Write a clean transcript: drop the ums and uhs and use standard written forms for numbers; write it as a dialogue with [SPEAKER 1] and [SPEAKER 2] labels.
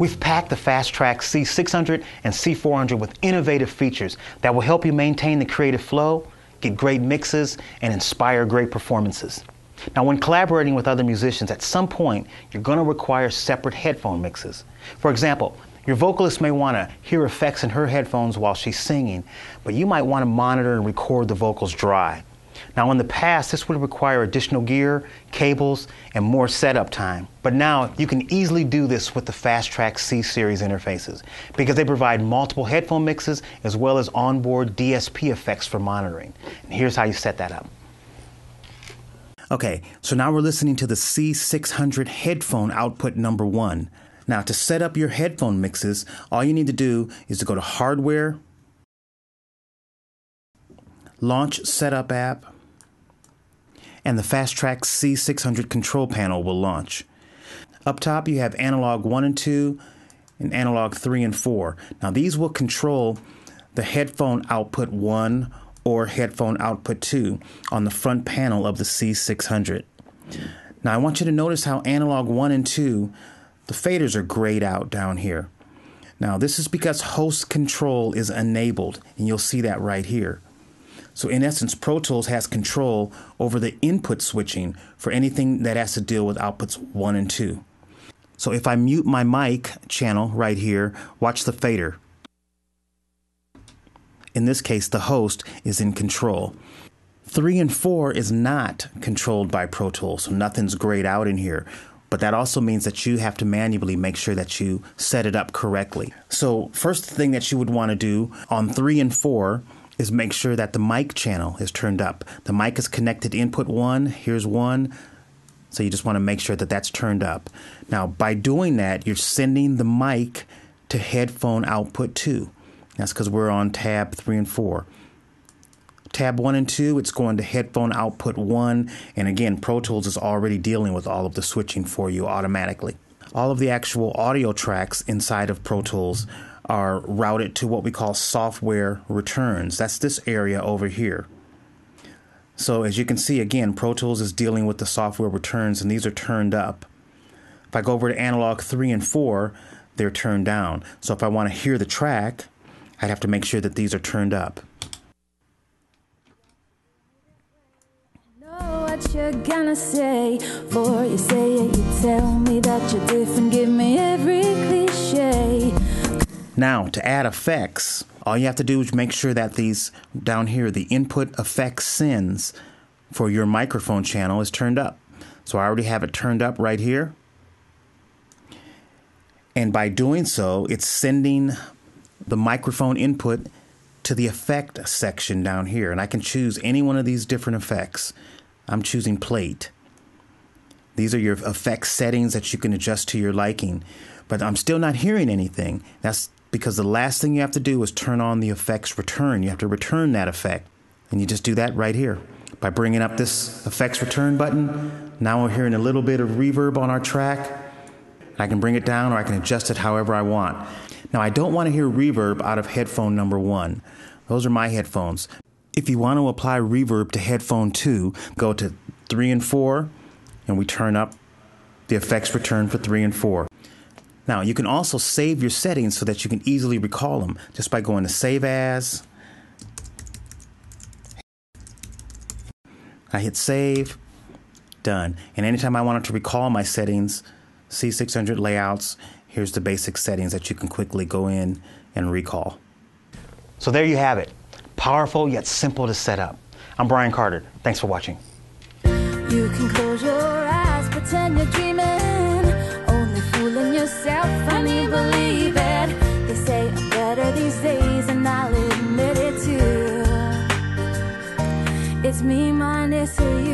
[SPEAKER 1] We've packed the Fast Track C600 and C400 with innovative features that will help you maintain the creative flow, get great mixes, and inspire great performances. Now, when collaborating with other musicians, at some point, you're going to require separate headphone mixes. For example, your vocalist may want to hear effects in her headphones while she's singing, but you might want to monitor and record the vocals dry. Now, in the past, this would require additional gear, cables, and more setup time. But now, you can easily do this with the Fast Track C-Series interfaces because they provide multiple headphone mixes as well as onboard DSP effects for monitoring. And here's how you set that up. Okay, so now we're listening to the C600 headphone output number 1. Now, to set up your headphone mixes, all you need to do is to go to Hardware, Launch Setup app, and the Fast Track C600 control panel will launch. Up top, you have analog 1 and 2 and analog 3 and 4. Now, these will control the headphone output 1 or headphone output 2 on the front panel of the C600. Now, I want you to notice how analog 1 and 2, the faders are grayed out down here. Now, this is because host control is enabled, and you'll see that right here. So in essence, Pro Tools has control over the input switching for anything that has to deal with outputs 1 and 2. So if I mute my mic channel right here, watch the fader. In this case, the host is in control. 3 and 4 is not controlled by Pro Tools, so nothing's grayed out in here. But that also means that you have to manually make sure that you set it up correctly. So first thing that you would want to do on 3 and 4 is make sure that the mic channel is turned up. The mic is connected to input 1, here's 1, so you just want to make sure that that's turned up. Now, by doing that, you're sending the mic to headphone output 2. That's because we're on tab 3 and 4. Tab 1 and 2, it's going to headphone output 1, and again, Pro Tools is already dealing with all of the switching for you automatically. All of the actual audio tracks inside of Pro Tools are routed to what we call software returns. That's this area over here. So as you can see, again, Pro Tools is dealing with the software returns, and these are turned up. If I go over to analog 3 and 4, they're turned down. So if I want to hear the track, I'd have to make sure that these are turned up.
[SPEAKER 2] Know what you're gonna say, for you say it, you tell me that you're different, give me every cliche.
[SPEAKER 1] Now, to add effects, all you have to do is make sure that these down here, the input effects sends for your microphone channel is turned up. So I already have it turned up right here. And by doing so, it's sending the microphone input to the effect section down here. And I can choose any one of these different effects. I'm choosing plate. These are your effect settings that you can adjust to your liking. But I'm still not hearing anything. That's because the last thing you have to do is turn on the effects return. You have to return that effect. And you just do that right here. By bringing up this effects return button, now we're hearing a little bit of reverb on our track. I can bring it down or I can adjust it however I want. Now, I don't want to hear reverb out of headphone number 1. Those are my headphones. If you want to apply reverb to headphone 2, go to 3 and 4, and we turn up the effects return for 3 and 4. Now, you can also save your settings so that you can easily recall them just by going to Save As. I hit Save, done. And anytime I wanted to recall my settings, C600 layouts, here's the basic settings that you can quickly go in and recall. So there you have it. Powerful yet simple to set up. I'm Brian Carter. Thanks for watching.
[SPEAKER 2] You can close your eyes, pretend you're dreaming, only fooling yourself, funny believe it. They say I'm better these days and I'll admit it too. It's me minus you.